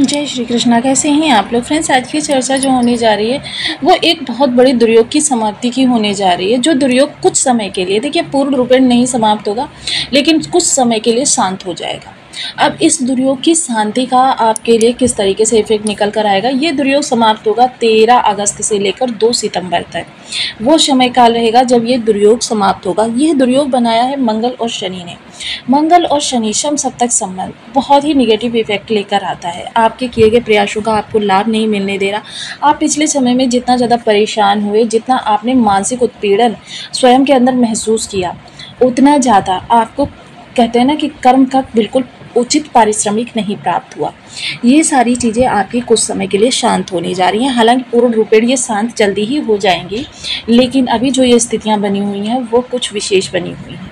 जय श्री कृष्णा। कैसे हैं आप लोग फ्रेंड्स? आज की चर्चा जो होने जा रही है वो एक बहुत बड़ी दुर्योग की समाप्ति की होने जा रही है। जो दुर्योग कुछ समय के लिए, देखिए पूर्ण रूपेण नहीं समाप्त होगा, लेकिन कुछ समय के लिए शांत हो जाएगा। अब इस दुर्योग की शांति का आपके लिए किस तरीके से इफेक्ट निकल कर आएगा, ये दुर्योग समाप्त होगा 13 अगस्त से लेकर 2 सितंबर तक। वो समय काल रहेगा जब ये दुर्योग समाप्त होगा। यह दुर्योग बनाया है मंगल और शनि ने। मंगल और शनि सम सप्तक संबंध बहुत ही निगेटिव इफेक्ट लेकर आता है। आपके किए गए प्रयासों का आपको लाभ नहीं मिलने दे रहा। आप पिछले समय में जितना ज़्यादा परेशान हुए, जितना आपने मानसिक उत्पीड़न स्वयं के अंदर महसूस किया, उतना ज़्यादा आपको कहते हैं ना कि कर्म का बिल्कुल उचित पारिश्रमिक नहीं प्राप्त हुआ। ये सारी चीज़ें आपकी कुछ समय के लिए शांत होने जा रही हैं। हालांकि पूर्ण रूपेण ये शांत जल्दी ही हो जाएंगी, लेकिन अभी जो ये स्थितियां बनी हुई हैं वो कुछ विशेष बनी हुई हैं।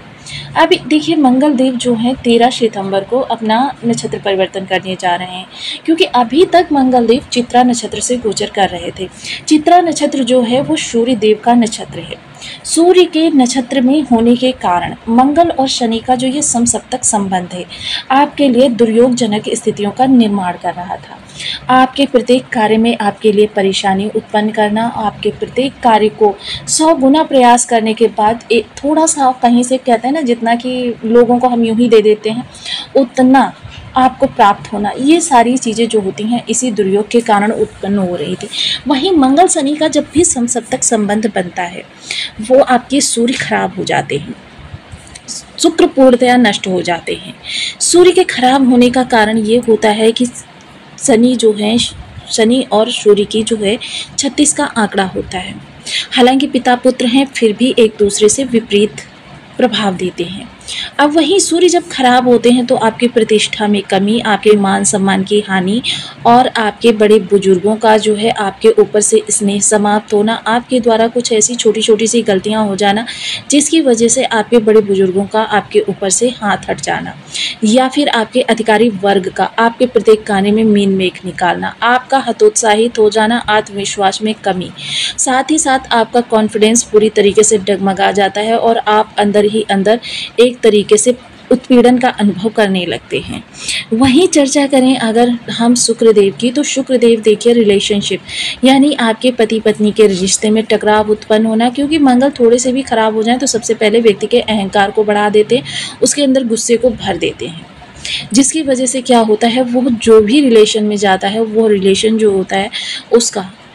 अब देखिए, मंगल देव जो हैं 13 सितंबर को अपना नक्षत्र परिवर्तन करने जा रहे हैं, क्योंकि अभी तक मंगल देव चित्रा नक्षत्र से गोचर कर रहे थे। चित्रा नक्षत्र जो है वो सूर्य देव का नक्षत्र है। सूर्य के नक्षत्र में होने के कारण मंगल और शनि का जो ये समसप्तक संबंध है आपके लिए दुर्योगजनक स्थितियों का निर्माण कर रहा था। आपके प्रत्येक कार्य में आपके लिए परेशानी उत्पन्न करना, आपके प्रत्येक कार्य को 100 गुना प्रयास करने के बाद एक थोड़ा सा कहीं से कहते हैं ना, जितना कि लोगों को हम यूं ही दे देते हैं उतना आपको प्राप्त होना, ये सारी चीज़ें जो होती हैं इसी दुर्योग के कारण उत्पन्न हो रही थी। वहीं मंगल शनि का जब भी समसप्तक संबंध बनता है वो आपके सूर्य खराब हो जाते हैं, शुक्र पूर्णतया नष्ट हो जाते हैं। सूर्य के खराब होने का कारण ये होता है कि शनि जो है, शनि और सूर्य की जो है 36 का आंकड़ा होता है। हालांकि पिता पुत्र हैं, फिर भी एक दूसरे से विपरीत प्रभाव देते हैं। अब वहीं सूर्य जब खराब होते हैं तो आपकी प्रतिष्ठा में कमी, आपके मान सम्मान की हानि और आपके बड़े बुजुर्गों का जो है आपके ऊपर से स्नेह समाप्त होना, आपके द्वारा कुछ ऐसी छोटी छोटी सी गलतियां हो जाना जिसकी वजह से आपके बड़े बुजुर्गों का आपके ऊपर से हाथ हट जाना, या फिर आपके अधिकारी वर्ग का आपके प्रत्येक कार्य में मीन मेख निकालना, आपका हतोत्साहित हो जाना, आत्मविश्वास में कमी, साथ ही साथ आपका कॉन्फिडेंस पूरी तरीके से डगमगा जाता है और आप अंदर ही अंदर एक तरीके से उत्पीड़न का अनुभव करने लगते हैं। वहीं चर्चा करें अगर हम शुक्रदेव की, तो शुक्रदेव देखिए रिलेशनशिप, यानी आपके पति पत्नी के रिश्ते में टकराव उत्पन्न होना, क्योंकि मंगल थोड़े से भी खराब हो जाए तो सबसे पहले व्यक्ति के अहंकार को बढ़ा देते हैं, उसके अंदर गुस्से को भर देते हैं, जिसकी वजह से क्या होता है, वो जो भी रिलेशन में जाता है वो रिलेशन जो होता है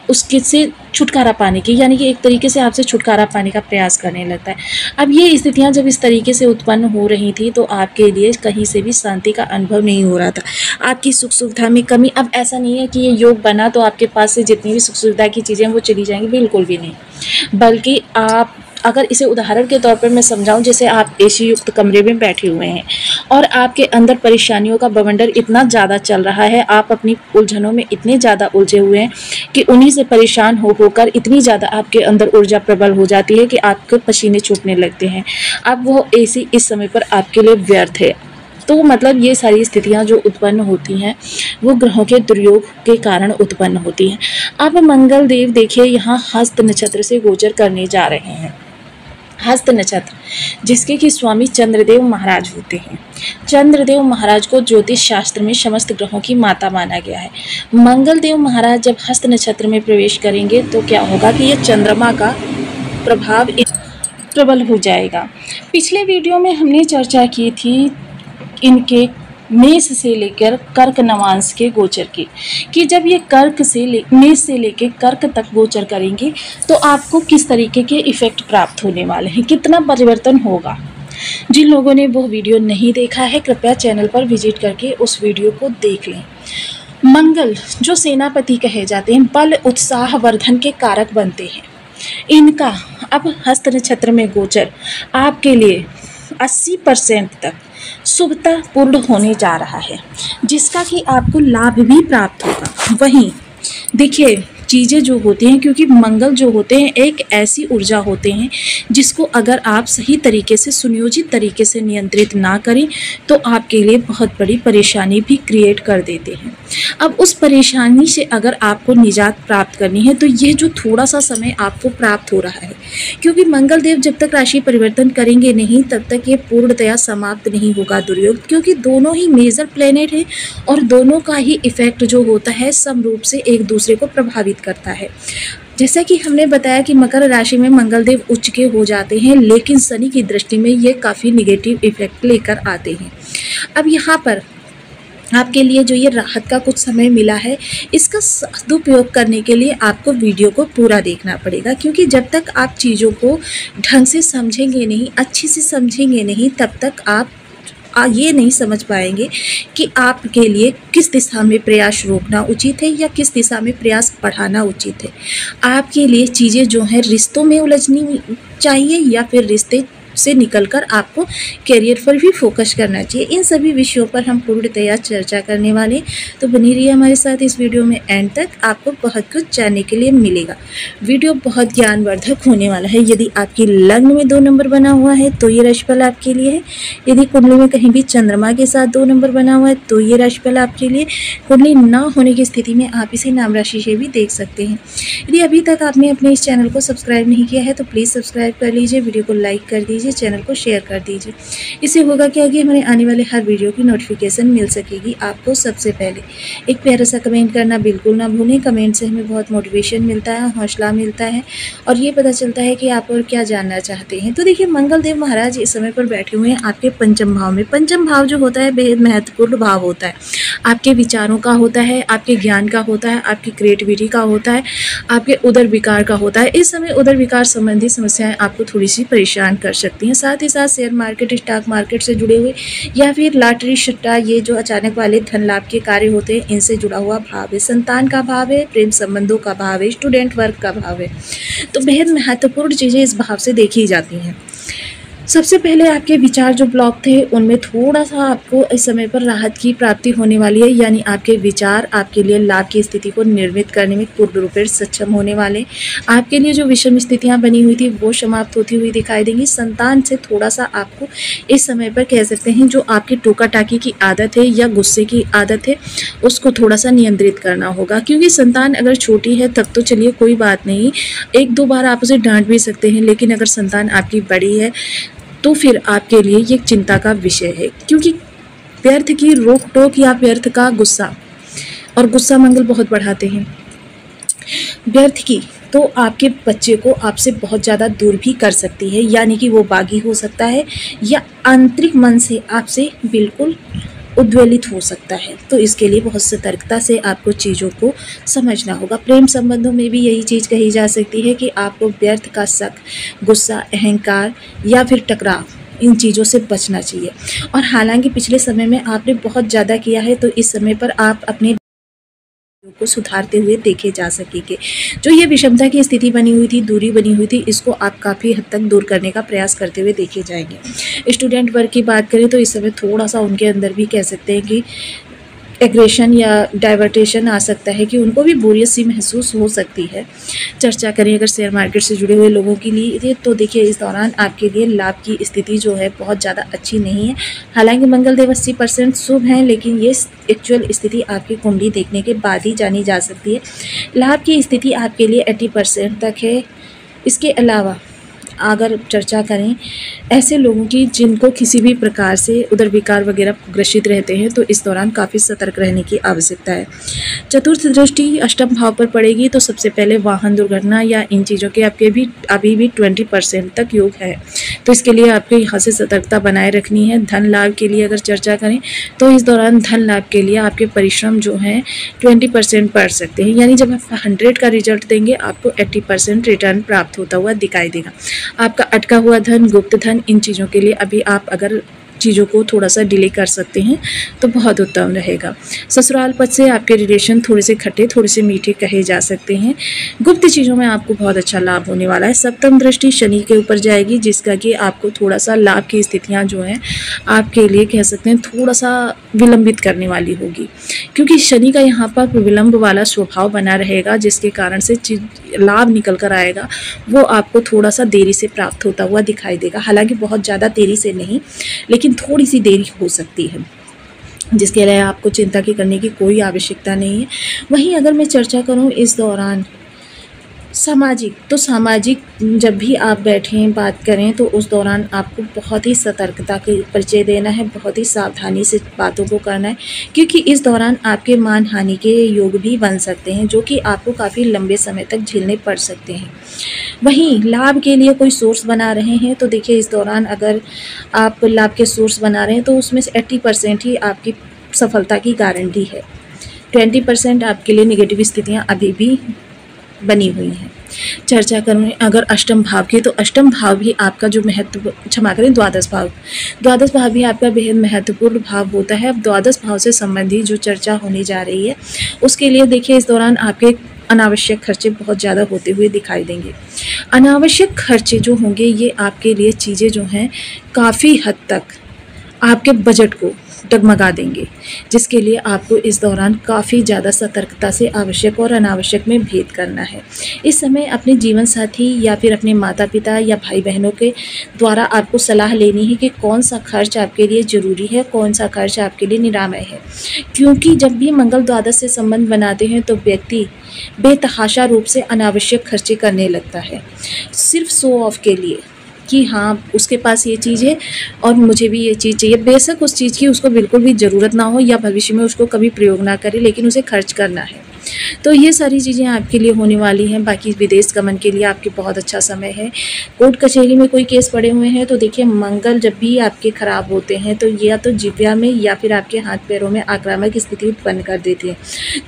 उसके से छुटकारा पाने की, यानी कि एक तरीके से आपसे छुटकारा पाने का प्रयास करने लगता है। अब ये स्थितियां जब इस तरीके से उत्पन्न हो रही थी तो आपके लिए कहीं से भी शांति का अनुभव नहीं हो रहा था, आपकी सुख सुविधा में कमी। अब ऐसा नहीं है कि ये योग बना तो आपके पास से जितनी भी सुख सुविधा की चीज़ें वो चली जाएंगी, बिल्कुल भी नहीं। बल्कि आप अगर इसे उदाहरण के तौर पर मैं समझाऊं, जैसे आप एसी युक्त कमरे में बैठे हुए हैं और आपके अंदर परेशानियों का बवंडर इतना ज़्यादा चल रहा है, आप अपनी उलझनों में इतने ज़्यादा उलझे हुए हैं कि उन्हीं से परेशान होकर इतनी ज़्यादा आपके अंदर ऊर्जा प्रबल हो जाती है कि आपके पसीने छूटने लगते हैं। अब वो एसी इस समय पर आपके लिए व्यर्थ है। तो मतलब ये सारी स्थितियां जो उत्पन्न होती हैं वो ग्रहों के दुर्योग के कारण उत्पन्न होती हैं। अब मंगल देव देखिए यहाँ हस्त नक्षत्र से गोचर करने जा रहे हैं। हस्त नक्षत्र जिसके कि स्वामी चंद्रदेव महाराज होते हैं। चंद्रदेव महाराज को ज्योतिष शास्त्र में समस्त ग्रहों की माता माना गया है। मंगल देव महाराज जब हस्त नक्षत्र में प्रवेश करेंगे तो क्या होगा कि ये चंद्रमा का प्रभाव प्रबल हो जाएगा। पिछले वीडियो में हमने चर्चा की थी इनके मेष से लेकर कर्क नवांश के गोचर की, कि जब ये मेष से लेकर कर्क तक गोचर करेंगे तो आपको किस तरीके के इफेक्ट प्राप्त होने वाले हैं, कितना परिवर्तन होगा। जिन लोगों ने वो वीडियो नहीं देखा है कृपया चैनल पर विजिट करके उस वीडियो को देख लें। मंगल जो सेनापति कहे जाते हैं, बल उत्साह वर्धन के कारक बनते हैं। इनका अब हस्त नक्षत्र में गोचर आपके लिए 80% तक शुभता पूर्ण होने जा रहा है, जिसका कि आपको लाभ भी प्राप्त होगा। वहीं देखिए चीज़ें जो होती हैं, क्योंकि मंगल जो होते हैं एक ऐसी ऊर्जा होते हैं जिसको अगर आप सही तरीके से सुनियोजित तरीके से नियंत्रित ना करें तो आपके लिए बहुत बड़ी परेशानी भी क्रिएट कर देते हैं। अब उस परेशानी से अगर आपको निजात प्राप्त करनी है तो यह जो थोड़ा सा समय आपको प्राप्त हो रहा है, क्योंकि मंगल देव जब तक राशि परिवर्तन करेंगे नहीं तब तक ये पूर्णतया समाप्त नहीं होगा दुर्योग, क्योंकि दोनों ही मेजर प्लेनेट हैं और दोनों का ही इफेक्ट जो होता है समरूप से एक दूसरे को प्रभावित करता है। जैसा कि हमने बताया कि मकर राशि में मंगल देव उच्च के हो जाते हैं, लेकिन शनि की दृष्टि में ये काफ़ी निगेटिव इफेक्ट लेकर आते हैं। अब यहाँ पर आपके लिए जो ये राहत का कुछ समय मिला है, इसका सदुपयोग करने के लिए आपको वीडियो को पूरा देखना पड़ेगा, क्योंकि जब तक आप चीज़ों को ढंग से समझेंगे नहीं, अच्छे से समझेंगे नहीं, तब तक आप ये नहीं समझ पाएंगे कि आपके लिए किस दिशा में प्रयास रोकना उचित है या किस दिशा में प्रयास बढ़ाना उचित है। आपके लिए चीज़ें जो हैं रिश्तों में उलझनी चाहिए या फिर रिश्ते से निकलकर आपको करियर पर भी फोकस करना चाहिए। इन सभी विषयों पर हम पूर्णतया चर्चा करने वाले हैं, तो बनी रहिए हमारे साथ इस वीडियो में एंड तक, आपको बहुत कुछ जानने के लिए मिलेगा। वीडियो बहुत ज्ञानवर्धक होने वाला है। यदि आपकी लग्न में 2 नंबर बना हुआ है तो ये राशिफल आपके लिए है। यदि कुंडली में कहीं भी चंद्रमा के साथ 2 नंबर बना हुआ है तो ये राशिफल आपके लिए। कुंडली न होने की स्थिति में आप इसे नाम राशि से भी देख सकते हैं। यदि अभी तक आपने अपने इस चैनल को सब्सक्राइब नहीं किया है तो प्लीज़ सब्सक्राइब कर लीजिए, वीडियो को लाइक कर दीजिए, चैनल को शेयर कर दीजिए। इससे होगा क्या कि हमारे आने वाले हर वीडियो की नोटिफिकेशन मिल सकेगी आपको सबसे पहले। एक प्यारा सा कमेंट करना बिल्कुल ना भूलें। कमेंट से हमें बहुत मोटिवेशन मिलता है, हौसला मिलता है और ये पता चलता है कि आप और क्या जानना चाहते हैं। तो देखिए, मंगल देव महाराज इस समय पर बैठे हुए हैं आपके पंचम भाव में। पंचम भाव जो होता है बेहद महत्वपूर्ण भाव होता है। आपके विचारों का होता है, आपके ज्ञान का होता है, आपकी क्रिएटिविटी का होता है, आपके उदर विकार का होता है। इस समय उदर विकार संबंधी समस्याएं आपको थोड़ी सी परेशान कर सकती हैं। साथ ही साथ शेयर मार्केट, स्टॉक मार्केट से जुड़े हुए या फिर लॉटरी, सट्टा, ये जो अचानक वाले धन लाभ के कार्य होते हैं, इनसे जुड़ा हुआ भाव है। संतान का भाव है, प्रेम संबंधों का भाव है, स्टूडेंट वर्क का भाव है। तो बेहद महत्वपूर्ण चीज़ें इस भाव से देखी जाती हैं। सबसे पहले आपके विचार जो ब्लॉक थे उनमें थोड़ा सा आपको इस समय पर राहत की प्राप्ति होने वाली है, यानी आपके विचार आपके लिए लाभ की स्थिति को निर्मित करने में पूर्ण रूप से सक्षम होने वाले। आपके लिए जो विषम स्थितियां बनी हुई थी वो समाप्त होती हुई दिखाई देंगी। संतान से थोड़ा सा आपको इस समय पर कह सकते हैं जो आपकी टोका टाकी की आदत है या गुस्से की आदत है उसको थोड़ा सा नियंत्रित करना होगा, क्योंकि संतान अगर छोटी है तब तो चलिए कोई बात नहीं, 1-2 बार आप उसे डांट भी सकते हैं, लेकिन अगर संतान आपकी बड़ी है तो फिर आपके लिए ये चिंता का विषय है, क्योंकि व्यर्थ की रोक टोक या व्यर्थ का गुस्सा, और गुस्सा मंगल बहुत बढ़ाते हैं, व्यर्थ की तो आपके बच्चे को आपसे बहुत ज़्यादा दूर भी कर सकती है, यानी कि वो बागी हो सकता है या आंतरिक मन से आपसे बिल्कुल उद्वेलित हो सकता है। तो इसके लिए बहुत सतर्कता से आपको चीज़ों को समझना होगा। प्रेम संबंधों में भी यही चीज़ कही जा सकती है कि आपको व्यर्थ का शक, गुस्सा, अहंकार या फिर टकराव, इन चीज़ों से बचना चाहिए। और हालांकि पिछले समय में आपने बहुत ज़्यादा किया है तो इस समय पर आप अपने को सुधारते हुए देखे जा सकेंगे। जो ये विषमता की स्थिति बनी हुई थी, दूरी बनी हुई थी, इसको आप काफ़ी हद तक दूर करने का प्रयास करते हुए देखे जाएंगे। स्टूडेंट वर्क की बात करें तो इस समय थोड़ा सा उनके अंदर भी कह सकते हैं कि एग्रेशन या डाइवर्टेशन आ सकता है, कि उनको भी बोरियत सी महसूस हो सकती है। चर्चा करें अगर शेयर मार्केट से जुड़े हुए लोगों के लिए तो देखिए इस दौरान आपके लिए लाभ की स्थिति जो है बहुत ज़्यादा अच्छी नहीं है। हालांकि मंगल देव 80% शुभ हैं, लेकिन ये एक्चुअल स्थिति आपकी कुंडली देखने के बाद ही जानी जा सकती है। लाभ की स्थिति आपके लिए 80% तक है। इसके अलावा अगर चर्चा करें ऐसे लोगों की जिनको किसी भी प्रकार से उदर विकार वगैरह ग्रसित रहते हैं, तो इस दौरान काफ़ी सतर्क रहने की आवश्यकता है। चतुर्थ दृष्टि अष्टम भाव पर पड़ेगी तो सबसे पहले वाहन दुर्घटना या इन चीज़ों के आपके भी अभी भी 20% तक योग है, तो इसके लिए आपको यहाँ से सतर्कता बनाए रखनी है। धन लाभ के लिए अगर चर्चा करें तो इस दौरान धन लाभ के लिए आपके परिश्रम जो हैं 20% पड़ सकते हैं, यानी जब आप 100 का रिजल्ट देंगे आपको 80% रिटर्न प्राप्त होता हुआ दिखाई देगा। आपका अटका हुआ धन, गुप्त धन, इन चीज़ों के लिए अभी आप अगर चीज़ों को थोड़ा सा डिले कर सकते हैं तो बहुत उत्तम रहेगा। ससुराल पद से आपके रिलेशन थोड़े से खट्टे, थोड़े से मीठे कहे जा सकते हैं। गुप्त चीज़ों में आपको बहुत अच्छा लाभ होने वाला है। सप्तम दृष्टि शनि के ऊपर जाएगी, जिसका कि आपको थोड़ा सा लाभ की स्थितियां जो हैं आपके लिए कह सकते हैं थोड़ा सा विलंबित करने वाली होगी, क्योंकि शनि का यहाँ पर विलंब वाला स्वभाव बना रहेगा, जिसके कारण से लाभ निकल कर आएगा वो आपको थोड़ा सा देरी से प्राप्त होता हुआ दिखाई देगा। हालांकि बहुत ज़्यादा देरी से नहीं, लेकिन थोड़ी सी देरी हो सकती है। जिसके लिए आपको चिंता की करने की कोई आवश्यकता नहीं है। वहीं अगर मैं चर्चा करूं इस दौरान सामाजिक, तो सामाजिक जब भी आप बैठें बात करें तो उस दौरान आपको बहुत ही सतर्कता के परिचय देना है, बहुत ही सावधानी से बातों को करना है, क्योंकि इस दौरान आपके मानहानि के योग भी बन सकते हैं, जो कि आपको काफ़ी लंबे समय तक झेलने पड़ सकते हैं। वहीं लाभ के लिए कोई सोर्स बना रहे हैं तो देखिए इस दौरान अगर आप लाभ के सोर्स बना रहे हैं तो उसमें से 80% ही आपकी सफलता की गारंटी है। 20% आपके लिए नेगेटिव स्थितियाँ अभी भी बनी हुई हैं। चर्चा करूँ अगर अष्टम भाव की, तो अष्टम भाव भी आपका जो क्षमा करें द्वादश भाव भी आपका बेहद महत्वपूर्ण भाव होता है। अब द्वादश भाव से संबंधित जो चर्चा होने जा रही है उसके लिए देखिए इस दौरान आपके अनावश्यक खर्चे बहुत ज़्यादा होते हुए दिखाई देंगे। अनावश्यक खर्चे जो होंगे ये आपके लिए चीज़ें जो हैं काफ़ी हद तक आपके बजट को डगमगा देंगे, जिसके लिए आपको इस दौरान काफ़ी ज़्यादा सतर्कता से आवश्यक और अनावश्यक में भेद करना है। इस समय अपने जीवन साथी या फिर अपने माता पिता या भाई बहनों के द्वारा आपको सलाह लेनी है कि कौन सा खर्च आपके लिए ज़रूरी है, कौन सा खर्च आपके लिए निरामय है, क्योंकि जब भी मंगल द्वादश से संबंध बनाते हैं तो व्यक्ति बेतहाशा रूप से अनावश्यक खर्चे करने लगता है, सिर्फ शो ऑफ के लिए कि हाँ उसके पास ये चीज़ है और मुझे भी ये चीज़ चाहिए। बेशक उस चीज़ की उसको बिल्कुल भी ज़रूरत ना हो या भविष्य में उसको कभी प्रयोग ना करे, लेकिन उसे खर्च करना है। तो ये सारी चीज़ें आपके लिए होने वाली हैं। बाकी विदेश गमन के लिए आपके बहुत अच्छा समय है। कोर्ट कचहरी में कोई केस पड़े हुए हैं तो देखिए मंगल जब भी आपके ख़राब होते हैं तो या तो जिह्वा में या फिर आपके हाथ पैरों में आक्रामक स्थिति उत्पन्न कर देती है।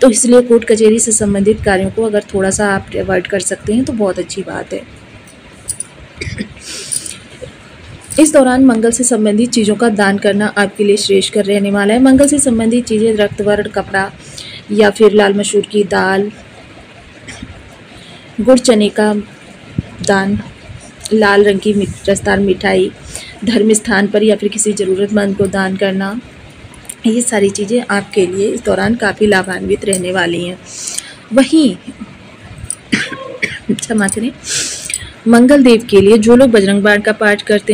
तो इसलिए कोर्ट कचहरी से संबंधित कार्यों को अगर थोड़ा सा आप अवॉइड कर सकते हैं तो बहुत अच्छी बात है। इस दौरान मंगल से संबंधित चीज़ों का दान करना आपके लिए श्रेष्ठकर रहने वाला है। मंगल से संबंधित चीज़ें रक्त वर्ण कपड़ा या फिर लाल मसूर की दाल, गुड़ चने का दान, लाल रंग की रसदार मिठाई धर्म स्थान पर या फिर किसी ज़रूरतमंद को दान करना, ये सारी चीज़ें आपके लिए इस दौरान काफ़ी लाभान्वित रहने वाली हैं। वहीं क्षमा करें, मंगल देव के लिए जो लोग बजरंग बाण का पाठ करते हैं